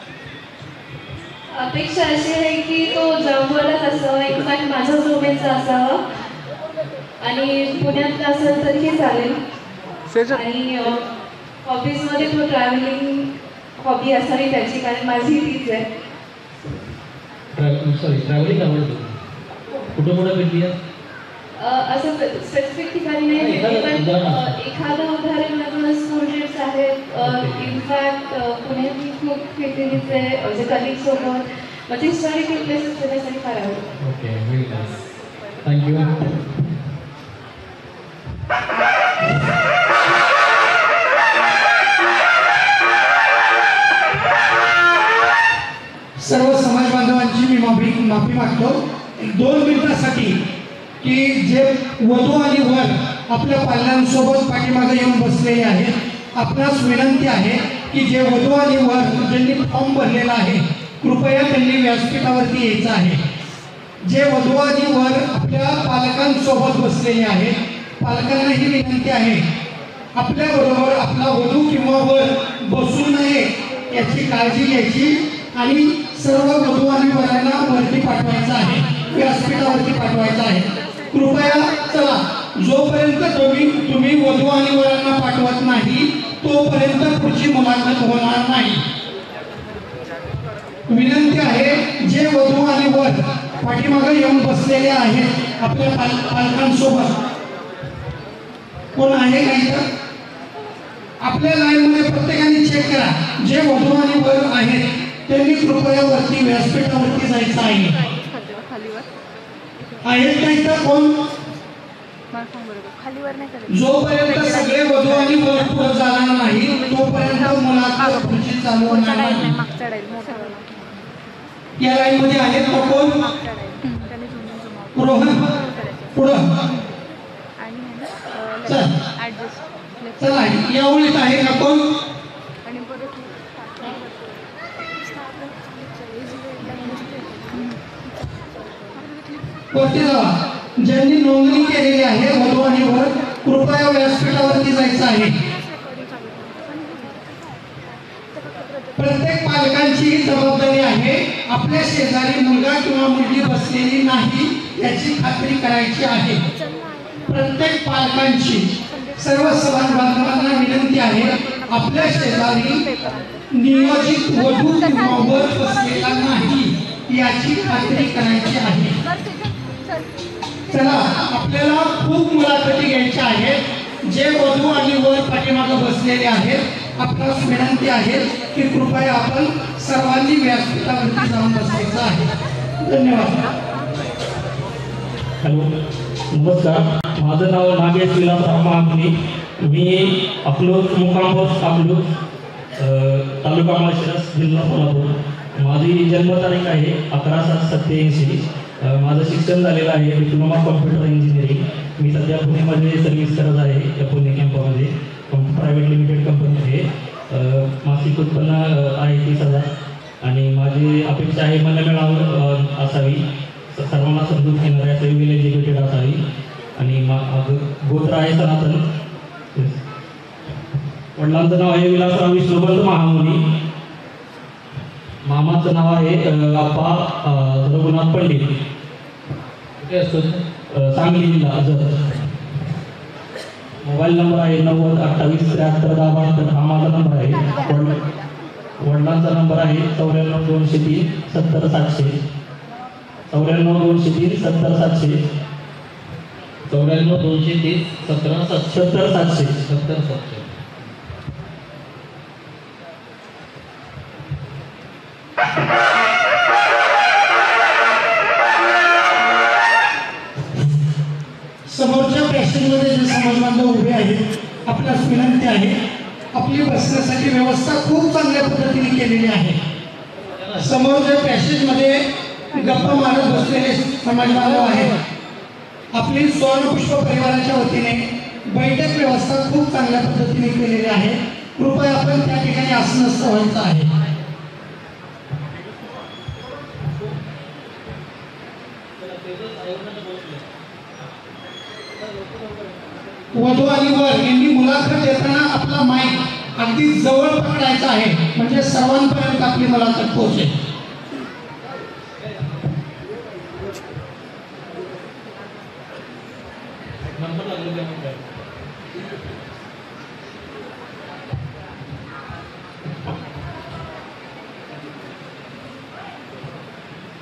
अपेक्षा अशी आहे की तो जॉबवरच असावा, इनफॅक्ट माझ्या झोपेचा असावा आणि पुण्यात असेल तरीही चालेल. आणि हॉबीजमध्ये तो ट्रॅव्हलिंग हॉबी असावी त्याची, कारण माझी तीच आहे. ट्रॅव्हलिंग आवडतं. कुठं कुठं भेटली आहे? असं स्पेसिफिक ठिकाणी नाही, पण एखादं उदाहरण माझं स्कूल ट्रिप्स आहेत. इनफॅक्ट पुण्यातली खूप फिरलेलीच आहे, म्हणजे कलिगसोबत. म्हणजे हिस्टॉरिकल प्लेसेस फिरण्यासाठी फार आवडतं. Okay, very nice, thank you. सर्व समाज बांधवांची मी माफी मागतो 2 मिनिटासाठी की जे वधू आणि वर आपल्या पाल्यांसोबत पाठीमागे येऊन बसलेले आहेत. आपणास विनंती आहे की जे वधू आणि वर ज्यांनी फॉर्म भरलेला आहे कृपया त्यांनी व्यासपीठावरती यायचं आहे. जे वधू आणि वर आपल्या पालकांसोबत बसलेले आहेत पालकांना ही विनंती आहे आपल्याबरोबर आपला वधू किंवा वर बसू नये याची काळजी घ्यायची आणि सर्व वधू आणि वरांना वरती पाठवायचं आहे, व्यासपीठावरती पाठवायचं आहे. कृपया चला, जोपर्यंत तुम्ही वधू आणि वरांना पाठवत नाही तोपर्यंत पुढची मुलाखत होणार नाही. विनंती आहे जे वधू आणि वर पाठीमागे येऊन बसलेले आहेत आपल्या पालकांसोबत. कोण आहे का इथं? आपल्या लाईनमध्ये प्रत्येकाने चेक करा. जे वधू आणि वर आहेत त्यांनी कृपया वरती व्यासपीठावरती जायचं आहे. आहेत का इथं कोण? जोपर्यंत सगळे वधू आणि वर पुढे जाणार नाही तोपर्यंत मुलाखत पुढची चालू होणार नाही. या लाईन मध्ये आहेत का कोण? रोहन पुढं चला, या ओळीत आहे का कोण? वरती जावा. ज्यांनी नोंदणी केलेली आहे वधू आणि वर कृपया व्यासपीठावरती जायचं आहे. प्रत्येक पालकांची ही जबाबदारी आहे आपल्या शेजारी मुलगा किंवा मुलगी बसलेली नाही याची खात्री करायची आहे. प्रत्येक पालकांची. सर्व समाज बांधवांना विनंती आहे आपल्या शेजारी नियोजित वधू किंवा वर बसलेला नाही याची खात्री करायची आहे. चला, आपल्याला खूप मुलाखती घ्यायच्या आहेत. जे वधू आणि वर पाठीमागे बसलेले आहेत आपणास विनंती आहे की कृपया आपण सर्वांनी व्यासपीठावरती जाऊन बसायचं आहे. धन्यवाद. हॅलो, नमस्कार. माझं नाव नागेश विलासराव महागुनी. मी अकलूज मुक्काम पोस्ट अकलूज तालुका माळशिरस जिल्हा सोलापूर. माझी जन्मतारीख आहे 11/7/87. माझं शिक्षण झालेलं आहे डिप्लोमा कॉम्प्युटर इंजिनिअरिंग. मी सध्या पुण्यामध्ये सर्व्हिस करत आहे या पुणे कॅम्पामध्ये प्रायव्हेट लिमिटेड कंपनीमध्ये. मासिक उत्पन्न आहे 30,000 आणि माझी अपेक्षा आहे मनमिळावू असावी, सर्वांना समजून घेणारी असावी, वेल एज्युकेटेड असावी आणि गोत्र आहे सनातन. वडिलांचं नाव आहे विलासराव विष्णुपंत महामुनी. मामाचं नाव आहे आप्पा रघुनाथ पंडित. सांगली जिल्हा जत. मोबाईल नंबर आहे 9028731072. हा माझा नंबर आहे. वडिलांचा नंबर आहे 94-203-70700. 94-203-70700. 94-230-70700. समाज बांधव उभे आहेत आपणास विनंती आहे आपली बसण्यासाठी व्यवस्था खूप चांगल्या पद्धतीने केलेली आहे समोर जे पॅसेजमध्ये गप्पा मारत बसलेले समाज बांधव आहेत आपली सुवर्णपुष्प परिवाराच्या वतीने बैठक व्यवस्था खूप चांगल्या पद्धतीने केलेली आहे कृपया आपण त्या ठिकाणी आसनस्थ व्हायचं आहे वधू आणि वर यांनी मुलाखत देताना आपला माईक अगदी जवळ पकडायचा आहे म्हणजे सर्वांपर्यंत आपली मुलाखत पोहोचेल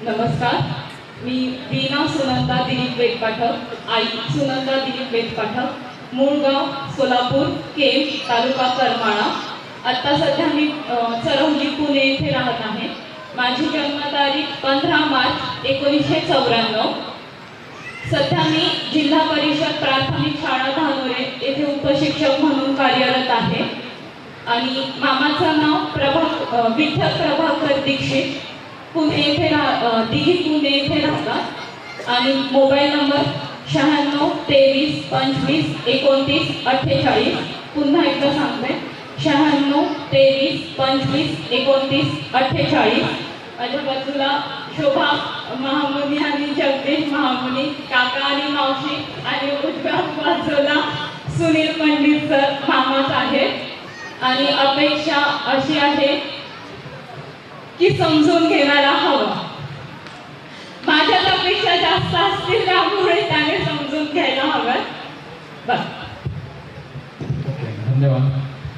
नमस्कार मी वीणा सुनंदा दिलीप वेदपाठक आई सुनंदा दिलीप वेदपाठक मूळ गाव सोलापूर केम तालुका करमाळा आता सध्या मी चरवली पुणे येथे राहत आहे माझी जन्मतारीख 15 मार्च 1994 सध्या मी जिल्हा परिषद प्राथमिक शाळा धानोरे येथे उपशिक्षक म्हणून कार्यरत आहे आणि मामाचं नाव विठ्ठल प्रभाकर दीक्षित पुणे येथे दिघी पुणे येथे राहतात आणि मोबाईल नंबर 96 23 25 29 48 पुन्हा एकदा सांगते 96 23 25 29 48 माझ्या बाजूला शोभा महामुनी आणि जगदीश महामुनी काका आणि मावशी आणि उजव्या बाजूला सुनील पंडित सर मामाच आहेत आणि अपेक्षा अशी आहे की समजून घेणारा हवा माझ्याच अपेक्षा जास्त असतील त्यामुळे त्याने समजून घ्यायला हवं बस धन्यवाद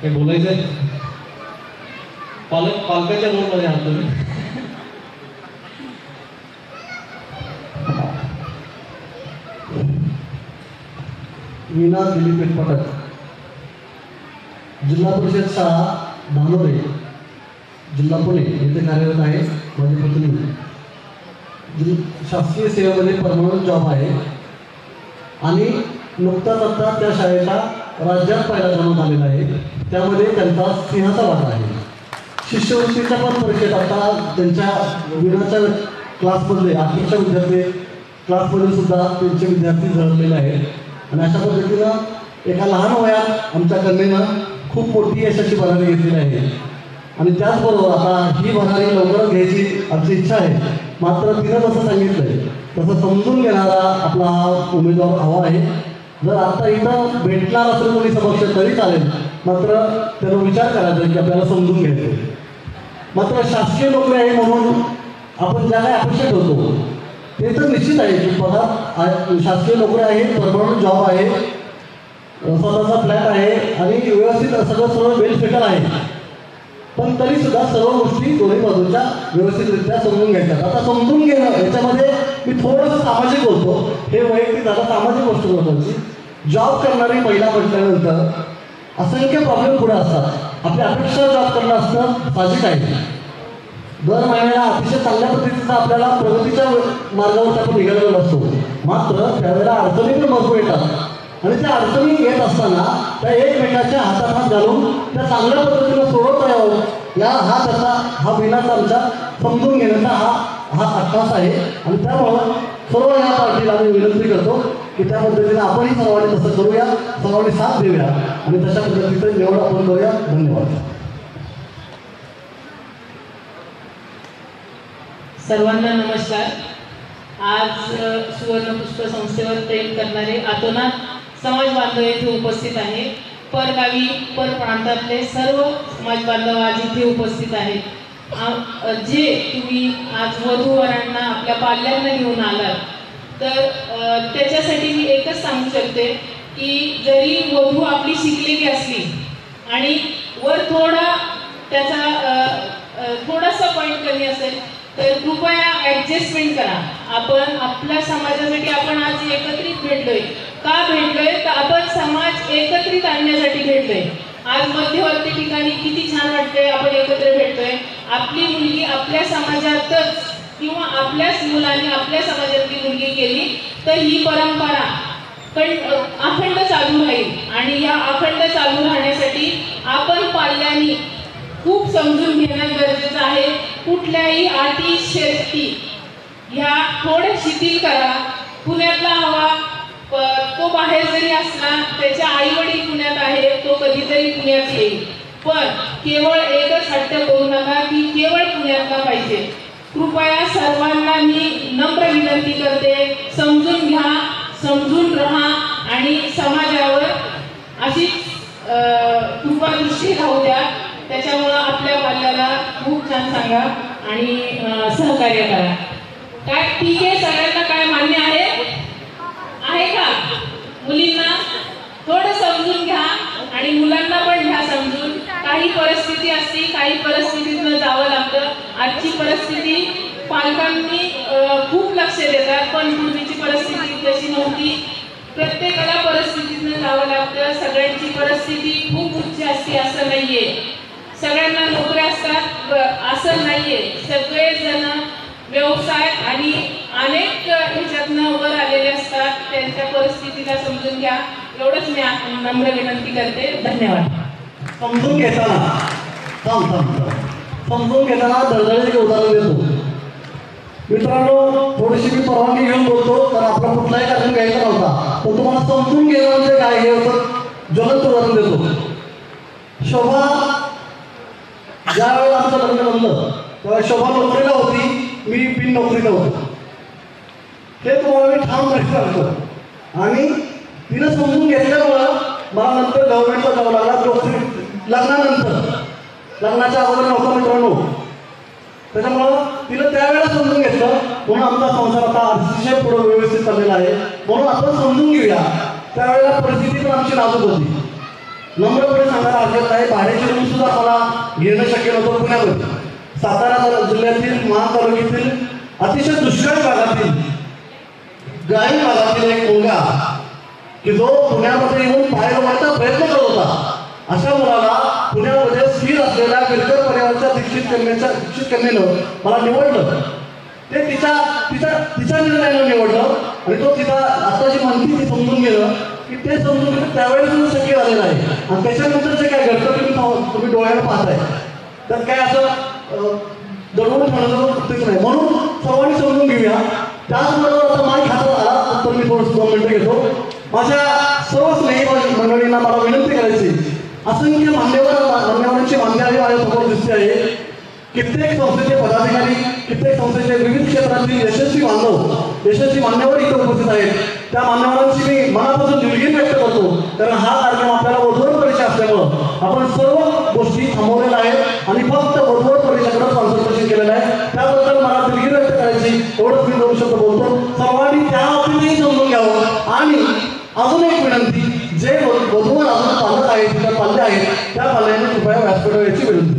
काही बोलायचंय पालकाच्या रोलमध्ये आहात तुम्ही वीणा दिलीप वेदपाठक जिल्हा परिषद शाळा धानोरे जिल्हा पुणे येथे कार्यरत आहे माझी पत्नी शासकीय सेवेमध्ये परमनंट जॉब आहे आणि नुकताच आता त्या शाळेचा राज्यात पहिला क्रमांक आलेला आहे त्यामध्ये त्यांचा सिंहाचा वाटा आहे शिष्यवृत्तीच्या पण परीक्षेत आता त्यांच्या वीणाच्या क्लासमधले आठवीच्या विद्यार्थी क्लासमध्ये सुद्धा त्यांचे विद्यार्थी झळकलेले आहेत आणि अशा पद्धतीनं एका लहान वयात आमच्या कन्येनं खूप मोठी यशाची भरारी घेतलेली आहे आणि त्याचबरोबर आता ही भरारी लवकरच घ्यायची आमची इच्छा आहे मात्र तिनं जसं सांगितलंय तसं समजून घेणारा आपला हा उमेदवार हवा आहे जर आता इथं भेटणार असेल कोणी समक्ष तरी चालेल मात्र त्याला विचार करायचा की आपल्याला समजून घ्यायचं मात्र शासकीय नोकरी आहे म्हणून आपण ज्या काही अपेक्षा ठेवतो ते तर निश्चित आहे की पगार शासकीय नोकरी आहे परमनंट जॉब आहे स्वतःचा फ्लॅट आहे आणि व्यवस्थित सगळं वेल सेटल आहे पण तरी सुद्धा सर्व गोष्टी दोन्ही बाजूच्या व्यवस्थितरित्या समजून घ्यायच्यात आता समजून घेणं याच्यामध्ये मी थोडंसं सामाजिक बोलतो हे वैयक्तिक झालं सामाजिक गोष्ट बोलतो जॉब करणारी महिला म्हटल्यानंतर असंख्य प्रॉब्लेम पुढे असतात आपली अपेक्षा जॉब करणं असणं साहजिक आहे दर महिन्याला अतिशय चांगल्या पद्धतीचा आपल्याला प्रगतीच्या मार्गावर आपण निघालेला असतो मात्र त्यावेळेला अडचणी पण भरपूर येतात आणि त्या अडचणी येत असताना त्या एकमेकाच्या हातात हात घालून त्या चांगल्या पद्धतीनं सोडवता यावं या हा वीणाचा आमचा समजून घेण्याचा हा अट्टास आहे आणि त्यामुळं सर्व या पार्टीला आम्ही विनंती करतो की त्या पद्धतीने आपणही सर्वांनी तसं करूया सर्वांनी साथ देऊया आणि तशा पद्धतीचं निवड आपण करूया धन्यवाद सर्वांना नमस्कार आज सुवर्णपुष्प संस्थेवर प्रेम करणारे आतोनात समाज बांधव येथे उपस्थित आहे परगावी परप्रांतातले सर्व समाज बांधव आज इथे उपस्थित आहेत जे तुम्ही आज वधूवरांना आपल्या पाल्यांना घेऊन आलात तर त्याच्यासाठी मी एकच सांगू शकते की जरी वधू आपली शिकलेली असली आणि वर थोडासा पॉईंट कमी असेल तर कृपया ॲडजस्टमेंट करा आपण आपल्या समाजासाठी आपण आज एकत्रित भेटलोय का भेटलोय तर आपण समाज एकत्रित आणण्यासाठी भेटलोय आज मध्यवर्ती ठिकाणी किती छान वाटतंय आपण एकत्र भेटतोय आपली मुलगी आपल्या समाजातच किंवा आपल्याच मुलांनी आपल्या समाजातली मुलगी केली तर ही परंपरा अखंड चालू राहील आणि या अखंड चालू राहण्यासाठी आपण पाल्यांनी खूप समजून घेणं गरजेचं आहे. कुठल्याही अटी शर्ती ह्या थोड्या शिथिल करा. पुण्यातला हवा तो बाहेर जरी असला, त्याच्या आई वडील पुण्यात आहे, तो कधीतरी पुण्यात येईल, पण केवळ एकच हट्ट करू नका की केवळ पुण्यातला पाहिजे. कृपया सर्वांना मी नम्र विनंती करते, समजून घ्या, समजून राहा आणि समाजावर अशी कृपादृष्टी राहू द्या. त्याच्यामुळं आपल्या पाल्याला खूप छान सांगा आणि सहकार्य करा. काय ठीक आहे? सगळ्यांना काय मान्य आहे का? मुलींना थोडं समजून घ्या आणि मुलांना पण घ्या समजून. काही परिस्थिती असते, काही परिस्थितीतनं जावं लागतं. आजची परिस्थिती पालकांनी खूप लक्ष देतात, पण पूर्वीची परिस्थिती तशी नव्हती. प्रत्येकाला परिस्थितीतनं जावं लागतं. सगळ्यांची परिस्थिती खूप उच्च असते असं नाहीये, सगळ्यांना नोकऱ्या असतात असं नाहीये. सगळेजण व्यवसाय आणि अनेक ह्याच्यातनं वर आलेले असतात. त्यांच्या परिस्थितीला समजून घ्या, एवढंच मी नम्र विनंती करते. धन्यवाद. समजून घेताना समजून घेताना दळदळीचे उदाहरण देतो. मित्रांनो, थोडीशी मी परवानगी घेऊन बोलतो, तर आपला कुठलाही कार्यक्रम घ्यायचा नव्हता, पण तुम्हाला समजून घेणं म्हणजे काय हे होतं ज्वलंत उदाहरण देतो. शोभा ज्या वेळेला आमचं लग्न बनलं तेव्हा शोभा नोकरीला होती, मी बिन नोकरीला होतो. हे तुम्हाला मी ठाम माहिती सांगतो. आणि तिनं समजून घेतल्यामुळं मला नंतर गव्हर्नमेंटचा जॉब लागला. नोकरी लग्नाच्या अगोदर नव्हता मित्रांनो. त्याच्यामुळं तिनं त्यावेळेला समजून घेतलं, म्हणून आमचा संसार आता अतिशय पुढं व्यवस्थित चाललेला आहे. म्हणून आपण समजून घेऊया. त्यावेळेला परिस्थिती पण आमची नाजूक होती. नम्रपणे सांगायला हरकत नाही, भाड्याची रूम सुद्धा आम्हाला घेणं शक्य नव्हतं पुण्यामध्ये. सातारा जिल्ह्यातील महाड तालुक्यातील अतिशय दुष्काळी भागातील ग्रामीण भागातील एक मुलगा की जो पुण्यामध्ये येऊन बाहेर वाढण्याचा प्रयत्न करत होता, अशा मुलाला पुण्यामध्ये स्थिर असलेल्या बिरकर परिवाराच्या दीक्षित कन्येनं मला निवडलं. ते तिच्या निर्णयानं निवडलं आणि तो तिचा आता जी म्हणती ती समजून घेणं की ते समजून घेणं त्यावेळेस शक्य झालेलं आहे. आणि त्याच्यानंतर जे काय घडतं तुम्ही डोळ्यानं पाहताय, तर काय असं दडवून ठेवण्याचं तेच नाही. म्हणून सर्वांनी समजून घेऊया. त्याचबरोबर आता माईक हातात आला तर मी थोडंसं 2 मिनिटं घेतो. माझ्या सर्व स्नेही मंडळींना मला विनंती करायची, असंख्य मान्यवरांची मान्यता माझ्यासमोर दिसते आहे. कित्येक संस्थेचे पदाधिकारी, कित्येक संस्थेचे विविध क्षेत्रातील यशस्वी मान्यवर इथे उपस्थित आहेत. त्या मान्यवरांची मी मनापासून दिलगिरी व्यक्त करतो, कारण हा कार्यक्रम आपल्याला वधूवर परिचय असल्यामुळं आपण सर्व गोष्टी थांबवलेल्या आहेत आणि फक्त वधूवर परिचयाकडे कॉन्सन्ट्रेशन केलेलं आहे. त्याबद्दल मला दिलगिरी व्यक्त करायची, एवढंच मी 2 शब्द बोलतो. सर्वांनी त्या बाबतीतही समजून घ्यावं. आणि अजून एक विनंती, जे वधूवर अजून पालक आहेत, त्या पाल्य आहेत, त्या पाल्यांनी कृपया व्यासपीठावर यायची विनंती.